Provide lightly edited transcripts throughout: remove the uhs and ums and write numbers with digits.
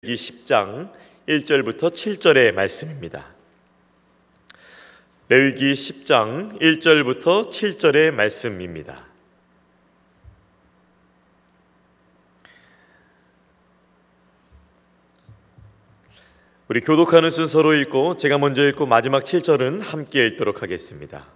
레위기 10장 1절부터 7절의 말씀입니다. 레위기 10장 1절부터 7절의 말씀입니다. 우리 교독하는 순서로 읽고 제가 먼저 읽고 마지막 7절은 함께 읽도록 하겠습니다.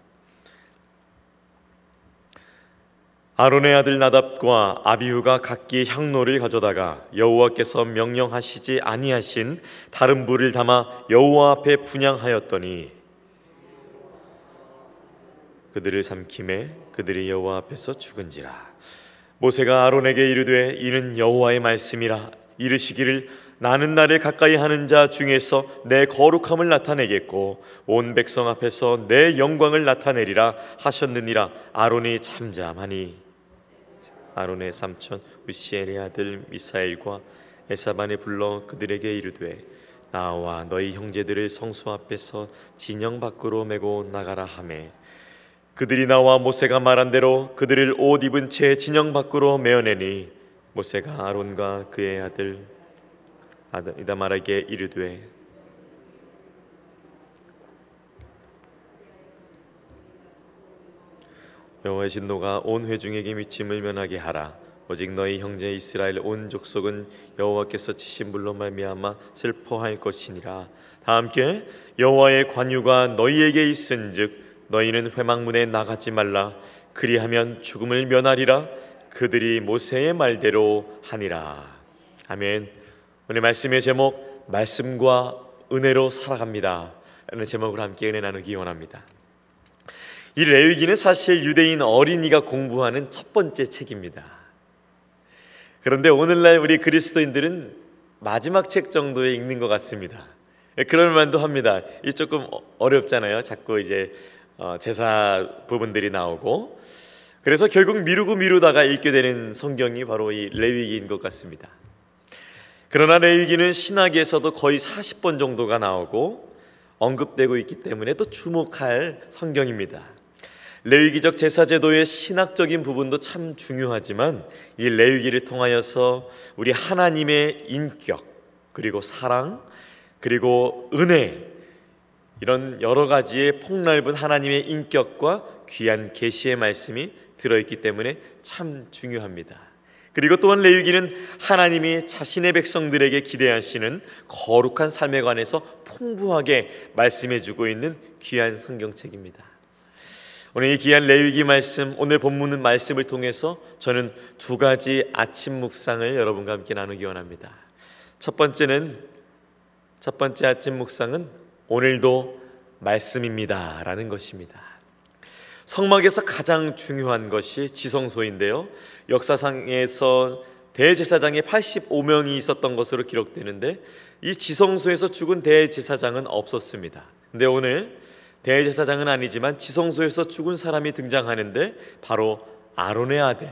아론의 아들 나답과 아비후가 각기 향로를 가져다가 여호와께서 명령하시지 아니하신 다른 불을 담아 여호와 앞에 분향하였더니 그들을 삼킴에 그들이 여호와 앞에서 죽은지라. 모세가 아론에게 이르되 이는 여호와의 말씀이라. 이르시기를 나는 나를 가까이 하는 자 중에서 내 거룩함을 나타내겠고 온 백성 앞에서 내 영광을 나타내리라 하셨느니라. 아론이 잠잠하니 아론의 삼촌 우시엘의 아들 미사엘과 에사반에 불러 그들에게 이르되 나와 너희 형제들을 성소 앞에서 진영 밖으로 메고 나가라 하매 그들이 나와 모세가 말한 대로 그들을 옷 입은 채 진영 밖으로 메어내니 모세가 아론과 그의 아들 이다말에게 이르되 여호와의 진노가 온 회중에게 미침을 면하게 하라. 오직 너희 형제 이스라엘 온 족속은 여호와께서 치신 불로 말미암아 슬퍼할 것이니라. 다 함께 여호와의 관유가 너희에게 있은즉 너희는 회막문에 나가지 말라. 그리하면 죽음을 면하리라. 그들이 모세의 말대로 하니라. 아멘. 오늘 말씀의 제목 말씀과 은혜로 살아갑니다 라는 제목으로 함께 은혜 나누기 원합니다. 이 레위기는 사실 유대인 어린이가 공부하는 첫 번째 책입니다. 그런데 오늘날 우리 그리스도인들은 마지막 책 정도에 읽는 것 같습니다. 그럴 만도 합니다. 이 조금 어렵잖아요. 자꾸 이제 제사 부분들이 나오고 그래서 결국 미루다가 읽게 되는 성경이 바로 이 레위기인 것 같습니다. 그러나 레위기는 신학에서도 거의 40번 정도가 나오고 언급되고 있기 때문에 또 주목할 성경입니다. 레위기적 제사제도의 신학적인 부분도 참 중요하지만 이 레위기를 통하여서 우리 하나님의 인격 그리고 사랑 그리고 은혜 이런 여러 가지의 폭넓은 하나님의 인격과 귀한 계시의 말씀이 들어있기 때문에 참 중요합니다. 그리고 또한 레위기는 하나님이 자신의 백성들에게 기대하시는 거룩한 삶에 관해서 풍부하게 말씀해주고 있는 귀한 성경책입니다. 오늘 이 귀한 레위기 말씀, 오늘 본문 말씀을 통해서 저는 두 가지 아침 묵상을 여러분과 함께 나누기 원합니다. 첫 번째 아침 묵상은 오늘도 말씀입니다 라는 것입니다. 성막에서 가장 중요한 것이 지성소인데요, 역사상에서 대제사장이 85명이 있었던 것으로 기록되는데 이 지성소에서 죽은 대제사장은 없었습니다. 근데 오늘 대제사장은 아니지만 지성소에서 죽은 사람이 등장하는데 바로 아론의 아들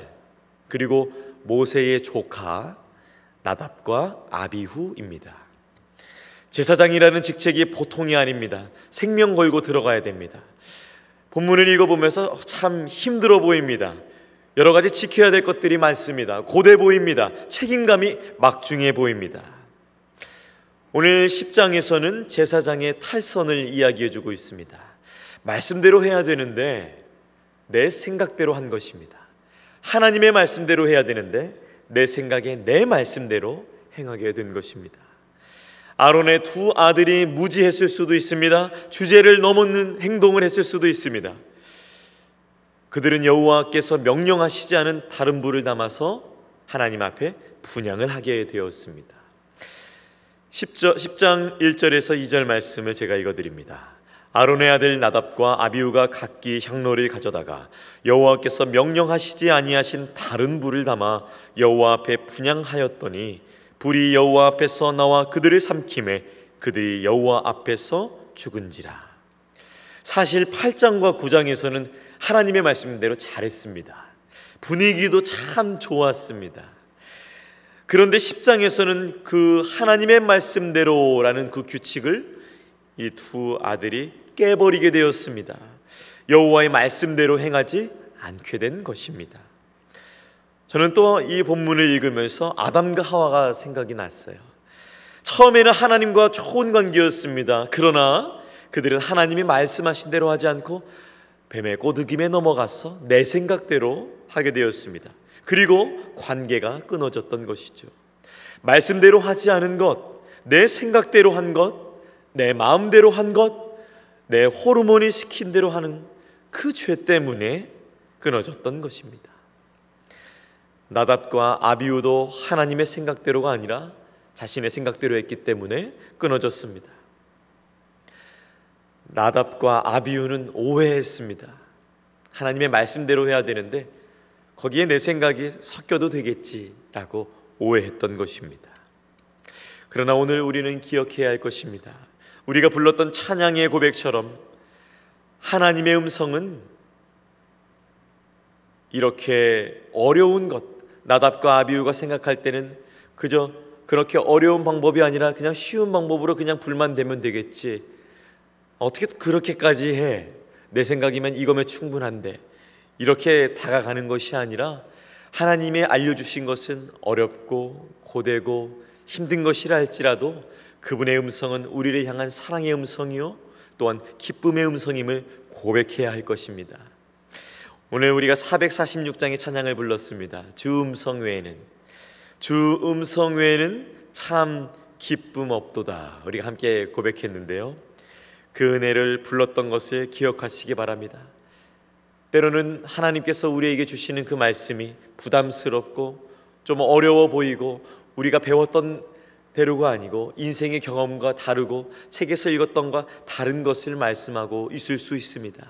그리고 모세의 조카 나답과 아비후입니다. 제사장이라는 직책이 보통이 아닙니다. 생명 걸고 들어가야 됩니다. 본문을 읽어보면서 참 힘들어 보입니다. 여러 가지 지켜야 될 것들이 많습니다. 고대 보입니다. 책임감이 막중해 보입니다. 오늘 10장에서는 제사장의 탈선을 이야기해주고 있습니다. 말씀대로 해야 되는데 내 생각대로 한 것입니다. 하나님의 말씀대로 해야 되는데 내 생각에 내 말씀대로 행하게 된 것입니다. 아론의 두 아들이 무지했을 수도 있습니다. 주제를 넘는 행동을 했을 수도 있습니다. 그들은 여호와께서 명령하시지 않은 다른 불을 담아서 하나님 앞에 분향을 하게 되었습니다. 10장 1절에서 2절 말씀을 제가 읽어드립니다. 아론의 아들 나답과 아비후가 각기 향로를 가져다가 여호와께서 명령하시지 아니하신 다른 불을 담아 여호와 앞에 분향하였더니 불이 여호와 앞에서 나와 그들을 삼킴에 그들이 여호와 앞에서 죽은지라. 사실 8장과 9장에서는 하나님의 말씀대로 잘했습니다. 분위기도 참 좋았습니다. 그런데 10장에서는 그 하나님의 말씀대로라는 그 규칙을 이 두 아들이 깨버리게 되었습니다. 여호와의 말씀대로 행하지 않게 된 것입니다. 저는 또 이 본문을 읽으면서 아담과 하와가 생각이 났어요. 처음에는 하나님과 좋은 관계였습니다. 그러나 그들은 하나님이 말씀하신 대로 하지 않고 뱀의 꼬드김에 넘어가서 내 생각대로 하게 되었습니다. 그리고 관계가 끊어졌던 것이죠. 말씀대로 하지 않은 것, 내 생각대로 한 것, 내 마음대로 한 것, 내 호르몬이 시킨 대로 하는 그 죄 때문에 끊어졌던 것입니다. 나답과 아비후도 하나님의 생각대로가 아니라 자신의 생각대로 했기 때문에 끊어졌습니다. 나답과 아비후는 오해했습니다. 하나님의 말씀대로 해야 되는데 거기에 내 생각이 섞여도 되겠지라고 오해했던 것입니다. 그러나 오늘 우리는 기억해야 할 것입니다. 우리가 불렀던 찬양의 고백처럼 하나님의 음성은 이렇게 어려운 것, 나답과 아비후가 생각할 때는 그저 그렇게 어려운 방법이 아니라 그냥 쉬운 방법으로 그냥 불만 대면 되겠지, 어떻게 그렇게까지 해, 내 생각이면 이거면 충분한데, 이렇게 다가가는 것이 아니라 하나님이 알려주신 것은 어렵고 고되고 힘든 것이라 할지라도 그분의 음성은 우리를 향한 사랑의 음성이요 또한 기쁨의 음성임을 고백해야 할 것입니다. 오늘 우리가 446장의 찬양을 불렀습니다. 주 음성 외에는 참 기쁨 없도다. 우리가 함께 고백했는데요, 그 은혜를 불렀던 것을 기억하시기 바랍니다. 때로는 하나님께서 우리에게 주시는 그 말씀이 부담스럽고 좀 어려워 보이고 우리가 배웠던 대로가 아니고 인생의 경험과 다르고 책에서 읽었던 것과 다른 것을 말씀하고 있을 수 있습니다.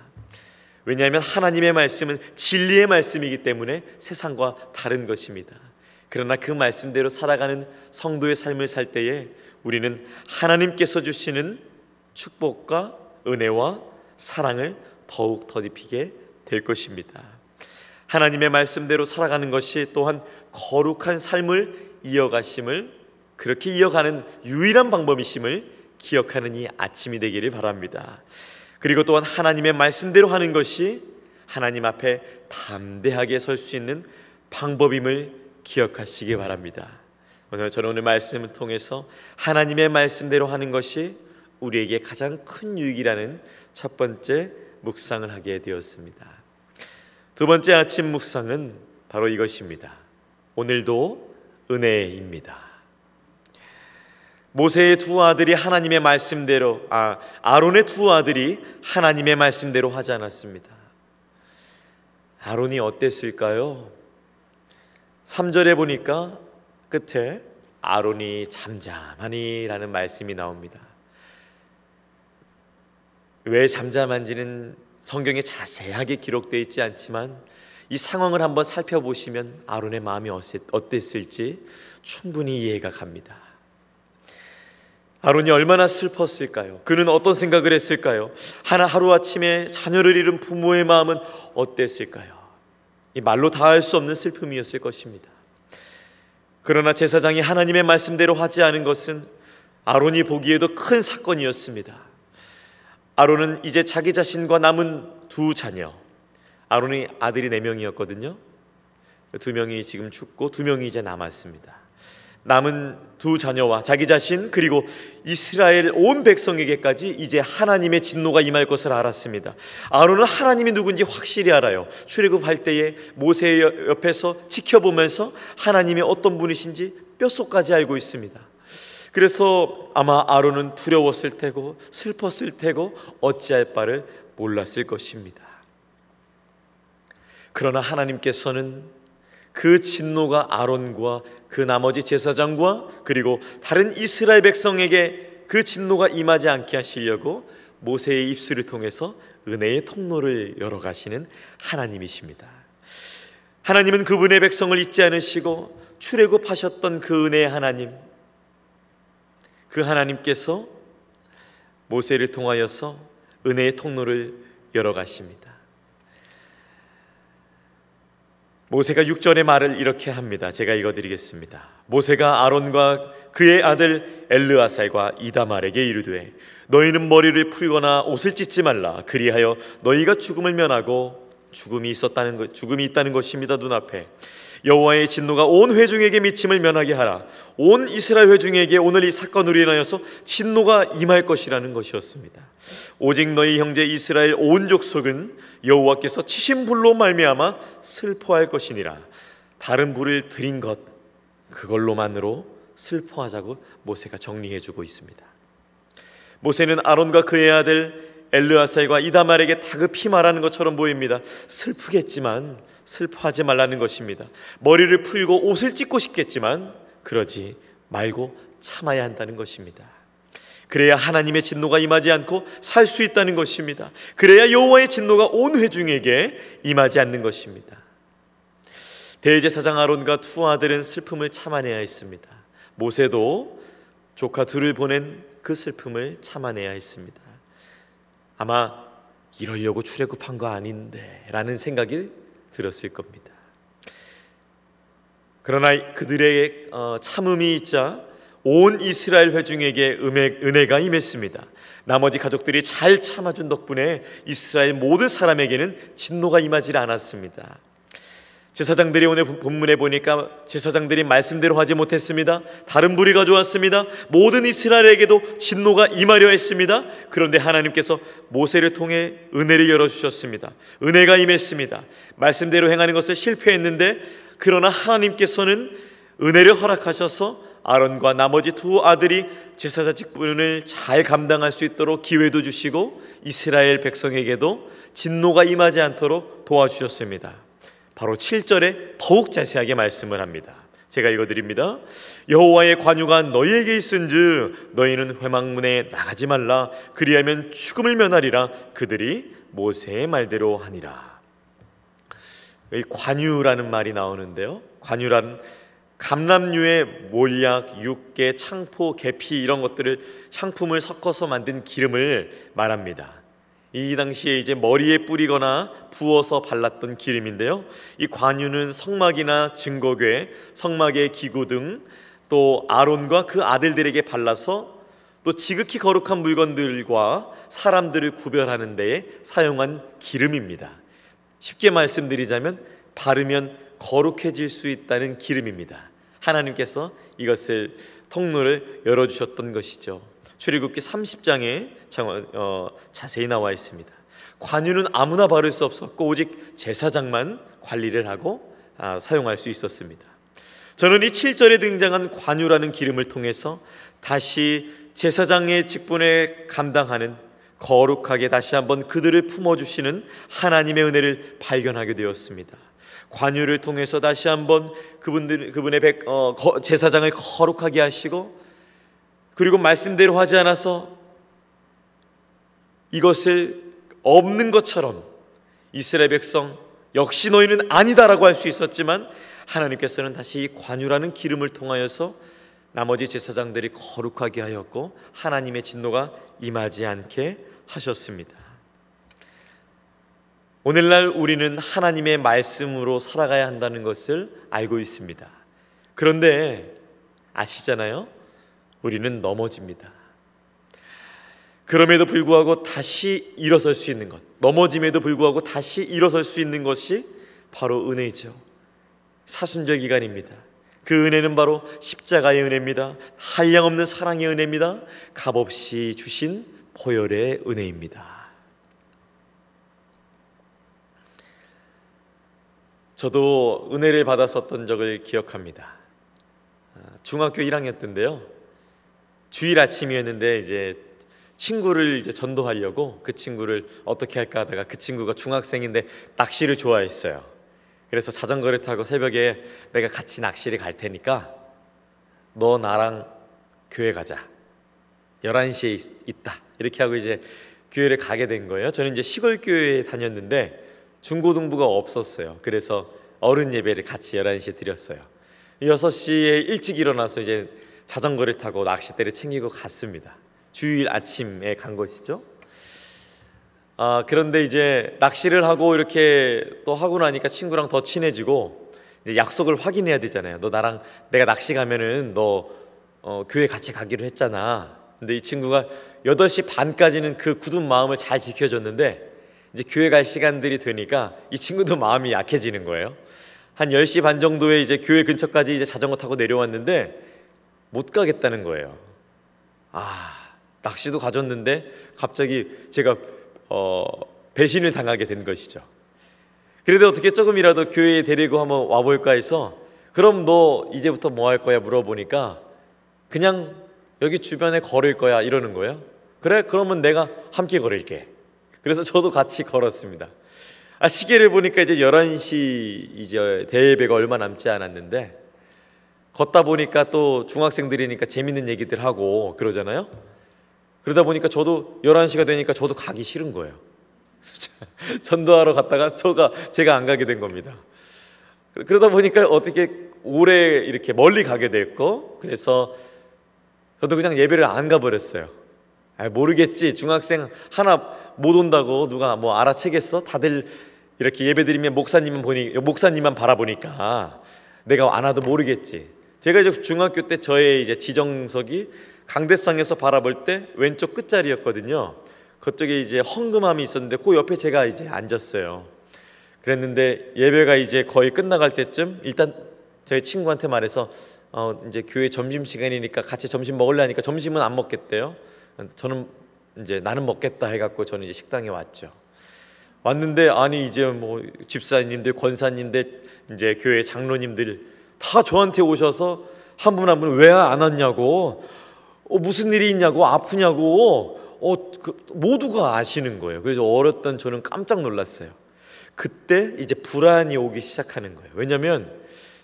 왜냐하면 하나님의 말씀은 진리의 말씀이기 때문에 세상과 다른 것입니다. 그러나 그 말씀대로 살아가는 성도의 삶을 살 때에 우리는 하나님께서 주시는 축복과 은혜와 사랑을 더욱 더딥히게 될 것입니다. 하나님의 말씀대로 살아가는 것이 또한 거룩한 삶을 이어가심을, 그렇게 이어가는 유일한 방법이심을 기억하는 이 아침이 되기를 바랍니다. 그리고 또한 하나님의 말씀대로 하는 것이 하나님 앞에 담대하게 설 수 있는 방법임을 기억하시기 바랍니다. 저는 오늘 말씀을 통해서 하나님의 말씀대로 하는 것이 우리에게 가장 큰 유익이라는 첫 번째 묵상을 하게 되었습니다. 두 번째 아침 묵상은 바로 이것입니다. 오늘도 은혜입니다. 모세의 두 아들이 하나님의 말씀대로, 아론의 두 아들이 하나님의 말씀대로 하지 않았습니다. 아론이 어땠을까요? 3절에 보니까 끝에 아론이 잠잠하니라는 말씀이 나옵니다. 왜 잠잠한지는 성경에 자세하게 기록되어 있지 않지만 이 상황을 한번 살펴보시면 아론의 마음이 어땠을지 충분히 이해가 갑니다. 아론이 얼마나 슬펐을까요? 그는 어떤 생각을 했을까요? 하루아침에 자녀를 잃은 부모의 마음은 어땠을까요? 이 말로 다할 수 없는 슬픔이었을 것입니다. 그러나 제사장이 하나님의 말씀대로 하지 않은 것은 아론이 보기에도 큰 사건이었습니다. 아론은 이제 자기 자신과 남은 두 자녀, 아론이 아들이 4명이었거든요. 2명이 지금 죽고 2명이 이제 남았습니다. 남은 두 자녀와 자기 자신 그리고 이스라엘 온 백성에게까지 이제 하나님의 진노가 임할 것을 알았습니다. 아론은 하나님이 누군지 확실히 알아요. 출애굽할 때에 모세 옆에서 지켜보면서 하나님이 어떤 분이신지 뼛속까지 알고 있습니다. 그래서 아마 아론은 두려웠을 테고 슬펐을 테고 어찌할 바를 몰랐을 것입니다. 그러나 하나님께서는 그 진노가 아론과 그 나머지 제사장과 그리고 다른 이스라엘 백성에게 그 진노가 임하지 않게 하시려고 모세의 입술을 통해서 은혜의 통로를 열어가시는 하나님이십니다. 하나님은 그분의 백성을 잊지 않으시고 출애굽하셨던 그 은혜의 하나님, 그 하나님께서 모세를 통하여서 은혜의 통로를 열어가십니다. 모세가 6절의 말을 이렇게 합니다. 제가 읽어드리겠습니다. 모세가 아론과 그의 아들 엘르아살과 이다말에게 이르되 너희는 머리를 풀거나 옷을 찢지 말라. 그리하여 너희가 죽음을 면하고 죽음이 있다는 것입니다. 눈앞에 여호와의 진노가 온 회중에게 미침을 면하게 하라. 온 이스라엘 회중에게 오늘 이 사건으로 인하여서 진노가 임할 것이라는 것이었습니다. 오직 너희 형제 이스라엘 온 족속은 여호와께서 치신 불로 말미암아 슬퍼할 것이니라. 다른 불을 들인 것, 그걸로만으로 슬퍼하자고 모세가 정리해주고 있습니다. 모세는 아론과 그의 아들 엘르아살과 이다말에게 다급히 말하는 것처럼 보입니다. 슬프겠지만 슬퍼하지 말라는 것입니다. 머리를 풀고 옷을 찢고 싶겠지만 그러지 말고 참아야 한다는 것입니다. 그래야 하나님의 진노가 임하지 않고 살 수 있다는 것입니다. 그래야 여호와의 진노가 온 회중에게 임하지 않는 것입니다. 대제사장 아론과 두 아들은 슬픔을 참아내야 했습니다. 모세도 조카 둘을 보낸 그 슬픔을 참아내야 했습니다. 아마 이러려고 출애굽한 거 아닌데 라는 생각이 들었을 겁니다. 그러나 그들의 참음이 있자 온 이스라엘 회중에게 은혜가 임했습니다. 나머지 가족들이 잘 참아준 덕분에 이스라엘 모든 사람에게는 진노가 임하지 않았습니다. 제사장들이 오늘 본문에 보니까 제사장들이 말씀대로 하지 못했습니다. 다른 불이 가져왔습니다. 모든 이스라엘에게도 진노가 임하려 했습니다. 그런데 하나님께서 모세를 통해 은혜를 열어주셨습니다. 은혜가 임했습니다. 말씀대로 행하는 것을 실패했는데 그러나 하나님께서는 은혜를 허락하셔서 아론과 나머지 두 아들이 제사장 직분을 잘 감당할 수 있도록 기회도 주시고 이스라엘 백성에게도 진노가 임하지 않도록 도와주셨습니다. 바로 7절에 더욱 자세하게 말씀을 합니다. 제가 읽어드립니다. 여호와의 관유가 너희에게 있은즉 너희는 회막문에 나가지 말라. 그리하면 죽음을 면하리라. 그들이 모세의 말대로 하니라. 이 관유라는 말이 나오는데요, 관유라는 감람류의 몰약, 육개, 창포, 계피 이런 것들을 향품을 섞어서 만든 기름을 말합니다. 이 당시에 이제 머리에 뿌리거나 부어서 발랐던 기름인데요, 이 관유는 성막이나 증거궤, 성막의 기구 등 또 아론과 그 아들들에게 발라서 또 지극히 거룩한 물건들과 사람들을 구별하는 데에 사용한 기름입니다. 쉽게 말씀드리자면 바르면 거룩해질 수 있다는 기름입니다. 하나님께서 이것을 통로를 열어주셨던 것이죠. 출애굽기 30장에 자세히 나와 있습니다. 관유는 아무나 바를 수 없었고 오직 제사장만 관리를 하고 사용할 수 있었습니다. 저는 이 7절에 등장한 관유라는 기름을 통해서 다시 제사장의 직분에 감당하는 거룩하게 다시 한번 그들을 품어주시는 하나님의 은혜를 발견하게 되었습니다. 관유를 통해서 다시 한번 그분의 제사장을 거룩하게 하시고, 그리고 말씀대로 하지 않아서 이것을 없는 것처럼 이스라엘 백성 역시 너희는 아니다라고 할 수 있었지만 하나님께서는 다시 이 관유라는 기름을 통하여서 나머지 제사장들이 거룩하게 하였고 하나님의 진노가 임하지 않게 하셨습니다. 오늘날 우리는 하나님의 말씀으로 살아가야 한다는 것을 알고 있습니다. 그런데 아시잖아요? 우리는 넘어집니다. 그럼에도 불구하고 다시 일어설 수 있는 것, 넘어짐에도 불구하고 다시 일어설 수 있는 것이 바로 은혜죠. 사순절 기간입니다. 그 은혜는 바로 십자가의 은혜입니다. 한량없는 사랑의 은혜입니다. 값없이 주신 보혈의 은혜입니다. 저도 은혜를 받았었던 적을 기억합니다. 중학교 1학년 때인데요, 주일 아침이었는데 이제 친구를 이제 전도하려고 그 친구를 어떻게 할까 하다가 그 친구가 중학생인데 낚시를 좋아했어요. 그래서 자전거를 타고 새벽에 내가 같이 낚시를 갈 테니까 너 나랑 교회 가자, 11시에 있다, 이렇게 하고 이제 교회를 가게 된 거예요. 저는 이제 시골 교회에 다녔는데 중고등부가 없었어요. 그래서 어른 예배를 같이 11시에 드렸어요. 6시에 일찍 일어나서 이제 자전거를 타고 낚싯대를 챙기고 갔습니다. 주일 아침에 간 것이죠. 그런데 이제 낚시를 하고 이렇게 또 하고 나니까 친구랑 더 친해지고 이제 약속을 확인해야 되잖아요. 너 나랑 내가 낚시 가면은 너 교회 같이 가기로 했잖아. 근데 이 친구가 8시 반까지는 그 굳은 마음을 잘 지켜줬는데 이제 교회 갈 시간들이 되니까 이 친구도 마음이 약해지는 거예요. 한 10시 반 정도에 이제 교회 근처까지 이제 자전거 타고 내려왔는데 못 가겠다는 거예요. 낚시도 가졌는데 갑자기 제가 배신을 당하게 된 것이죠. 그래도 어떻게 조금이라도 교회에 데리고 한번 와볼까 해서, 그럼 너 이제부터 뭐 할 거야 물어보니까 그냥 여기 주변에 걸을 거야 이러는 거예요. 그래, 그러면 내가 함께 걸을게. 그래서 저도 같이 걸었습니다. 시계를 보니까 이제 11시 이제 대예배가 얼마 남지 않았는데, 걷다 보니까 또 중학생들이니까 재밌는 얘기들 하고 그러잖아요. 그러다 보니까 저도 11시가 되니까 저도 가기 싫은 거예요. 전도하러 갔다가 제가 안 가게 된 겁니다. 그러다 보니까 어떻게 오래 이렇게 멀리 가게 됐고, 그래서 저도 그냥 예배를 안 가버렸어요. 모르겠지, 중학생 하나 못 온다고 누가 뭐 알아채겠어? 다들 이렇게 예배드리면 목사님만 바라보니까 내가 안 와도 모르겠지. 제가 이제 중학교 때 저의 이제 지정석이 강대상에서 바라볼 때 왼쪽 끝자리였거든요. 그쪽에 이제 헝금함이 있었는데 그 옆에 제가 이제 앉았어요. 그랬는데 예배가 이제 거의 끝나갈 때쯤 일단 저희 친구한테 말해서 이제 교회 점심시간이니까 같이 점심 먹을래 하니까 점심은 안 먹겠대요. 저는 이제 나는 먹겠다 해갖고 저는 이제 식당에 왔죠. 왔는데 이제 뭐 집사님들, 권사님들, 이제 교회 장로님들 다 저한테 오셔서 한 분 한 분 왜 안 왔냐고, 무슨 일이 있냐고, 아프냐고, 모두가 아시는 거예요. 그래서 어렸던 저는 깜짝 놀랐어요. 그때 이제 불안이 오기 시작하는 거예요. 왜냐하면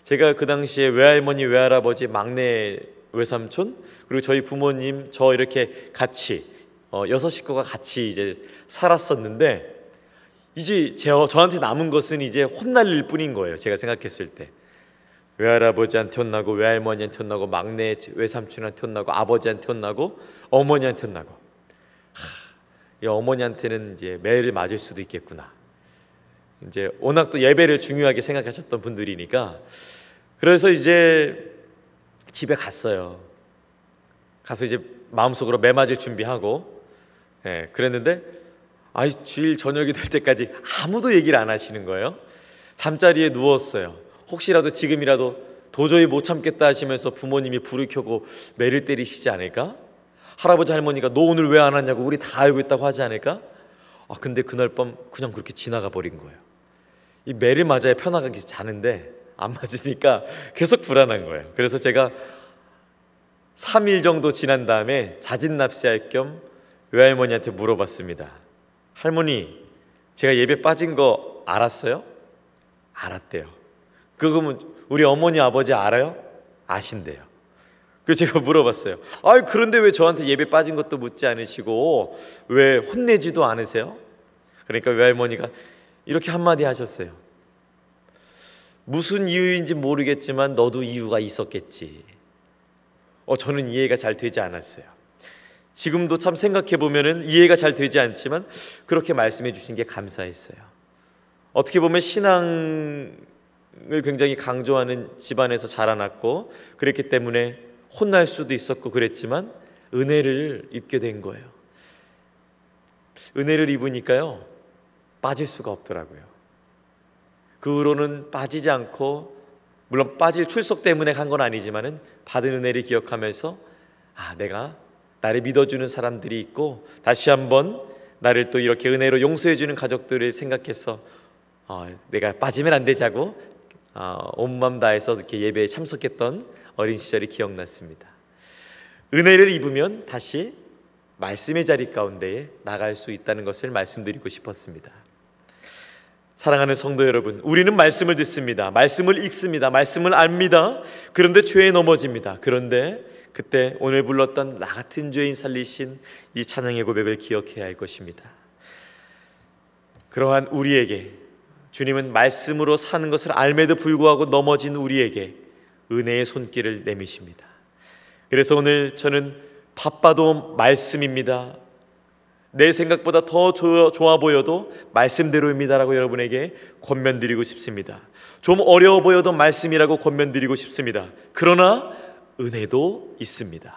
제가 그 당시에 외할머니, 외할아버지, 막내 외삼촌, 그리고 저희 부모님, 저 이렇게 같이 6식구가 같이 이제 살았었는데, 이제 저한테 남은 것은 이제 혼날 일 뿐인 거예요. 제가 생각했을 때 외할아버지한테 혼나고, 외할머니한테 혼나고, 막내 외삼촌한테 혼나고, 아버지한테 혼나고, 어머니한테 혼나고. 이 어머니한테는 이제 매를 맞을 수도 있겠구나. 이제 워낙 또 예배를 중요하게 생각하셨던 분들이니까. 그래서 이제 집에 갔어요. 가서 이제 마음속으로 매 맞을 준비하고, 그랬는데 주일 저녁이 될 때까지 아무도 얘기를 안 하시는 거예요. 잠자리에 누웠어요. 혹시라도 지금이라도 도저히 못 참겠다 하시면서 부모님이 불을 켜고 매를 때리시지 않을까? 할아버지 할머니가 너 오늘 왜 안 왔냐고 우리 다 알고 있다고 하지 않을까? 근데 그날 밤 그냥 그렇게 지나가 버린 거예요. 이 매를 맞아야 편하게 자는데 안 맞으니까 계속 불안한 거예요. 그래서 제가 3일 정도 지난 다음에 자진납세할 겸 외할머니한테 물어봤습니다. 할머니, 제가 예배 빠진 거 알았어요? 알았대요. 그러면 우리 어머니 아버지 알아요? 아신대요. 그래서 제가 물어봤어요. 그런데 왜 저한테 예배 빠진 것도 묻지 않으시고 왜 혼내지도 않으세요? 그러니까 외할머니가 이렇게 한마디 하셨어요. 무슨 이유인지 모르겠지만 너도 이유가 있었겠지. 저는 이해가 잘 되지 않았어요. 지금도 참 생각해보면 이해가 잘 되지 않지만 그렇게 말씀해 주신 게 감사했어요. 어떻게 보면 신앙을 굉장히 강조하는 집안에서 자라났고 그랬기 때문에 혼날 수도 있었고 그랬지만 은혜를 입게 된 거예요. 은혜를 입으니까요 빠질 수가 없더라고요. 그 후로는 빠지지 않고, 물론 빠질 출석 때문에 간 건 아니지만은 받은 은혜를 기억하면서 내가 나를 믿어주는 사람들이 있고 다시 한번 나를 또 이렇게 은혜로 용서해주는 가족들을 생각해서 내가 빠지면 안 되자고 온 마음 다해서 이렇게 예배에 참석했던 어린 시절이 기억났습니다. 은혜를 입으면 다시 말씀의 자리 가운데에 나갈 수 있다는 것을 말씀드리고 싶었습니다. 사랑하는 성도 여러분, 우리는 말씀을 듣습니다. 말씀을 읽습니다. 말씀을 압니다. 그런데 죄에 넘어집니다. 그런데 그때 오늘 불렀던 나 같은 죄인 살리신 이 찬양의 고백을 기억해야 할 것입니다. 그러한 우리에게 주님은 말씀으로 사는 것을 알매도 불구하고 넘어진 우리에게 은혜의 손길을 내미십니다. 그래서 오늘 저는 바빠도 말씀입니다, 내 생각보다 더 좋아 보여도 말씀대로입니다라고 여러분에게 권면드리고 싶습니다. 좀 어려워 보여도 말씀이라고 권면드리고 싶습니다. 그러나 은혜도 있습니다.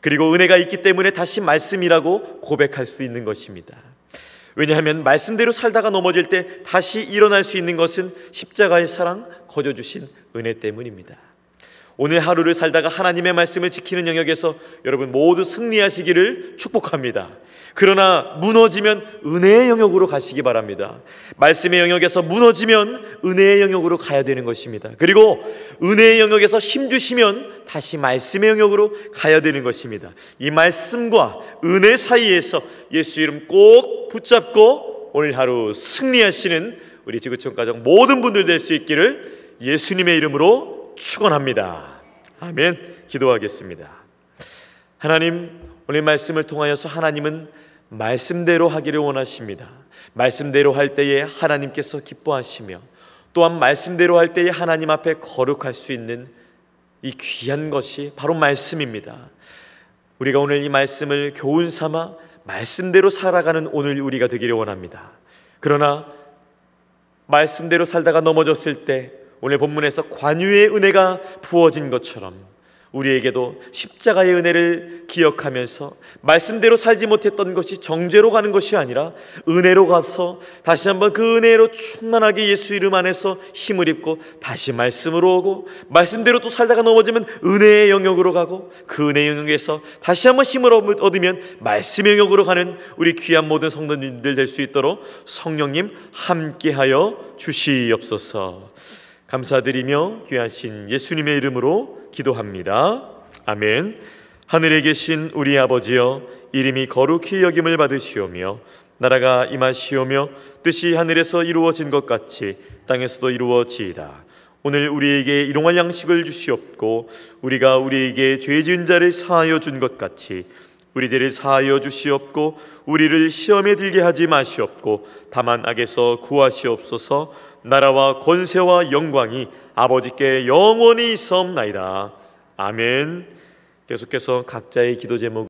그리고 은혜가 있기 때문에 다시 말씀이라고 고백할 수 있는 것입니다. 왜냐하면 말씀대로 살다가 넘어질 때 다시 일어날 수 있는 것은 십자가의 사랑, 거저 주신 은혜 때문입니다. 오늘 하루를 살다가 하나님의 말씀을 지키는 영역에서 여러분 모두 승리하시기를 축복합니다. 그러나 무너지면 은혜의 영역으로 가시기 바랍니다. 말씀의 영역에서 무너지면 은혜의 영역으로 가야 되는 것입니다. 그리고 은혜의 영역에서 힘주시면 다시 말씀의 영역으로 가야 되는 것입니다. 이 말씀과 은혜 사이에서 예수 이름 꼭 붙잡고 오늘 하루 승리하시는 우리 지구촌 가족 모든 분들 될 수 있기를 예수님의 이름으로 축원합니다. 아멘. 기도하겠습니다. 하나님, 오늘 말씀을 통하여서 하나님은 말씀대로 하기를 원하십니다. 말씀대로 할 때에 하나님께서 기뻐하시며 또한 말씀대로 할 때에 하나님 앞에 거룩할 수 있는 이 귀한 것이 바로 말씀입니다. 우리가 오늘 이 말씀을 교훈 삼아 말씀대로 살아가는 오늘 우리가 되기를 원합니다. 그러나 말씀대로 살다가 넘어졌을 때 오늘 본문에서 관유의 은혜가 부어진 것처럼 우리에게도 십자가의 은혜를 기억하면서 말씀대로 살지 못했던 것이 정죄로 가는 것이 아니라 은혜로 가서 다시 한번 그 은혜로 충만하게 예수 이름 안에서 힘을 입고 다시 말씀으로 오고 말씀대로 또 살다가 넘어지면 은혜의 영역으로 가고 그 은혜의 영역에서 다시 한번 힘을 얻으면 말씀의 영역으로 가는 우리 귀한 모든 성도님들 될 수 있도록 성령님 함께하여 주시옵소서. 감사드리며 귀하신 예수님의 이름으로 기도합니다. 아멘. 하늘에 계신 우리 아버지여, 이름이 거룩히 여김을 받으시오며 나라가 임하시오며 뜻이 하늘에서 이루어진 것 같이 땅에서도 이루어지이다. 오늘 우리에게 일용할 양식을 주시옵고 우리가 우리에게 죄 지은 자를 사하여 준 것 같이 우리 죄를 사하여 주시옵고 우리를 시험에 들게 하지 마시옵고 다만 악에서 구하시옵소서. 나라와 권세와 영광이 아버지께 영원히 있사옵나이다. 아멘. 계속해서 각자의 기도 제목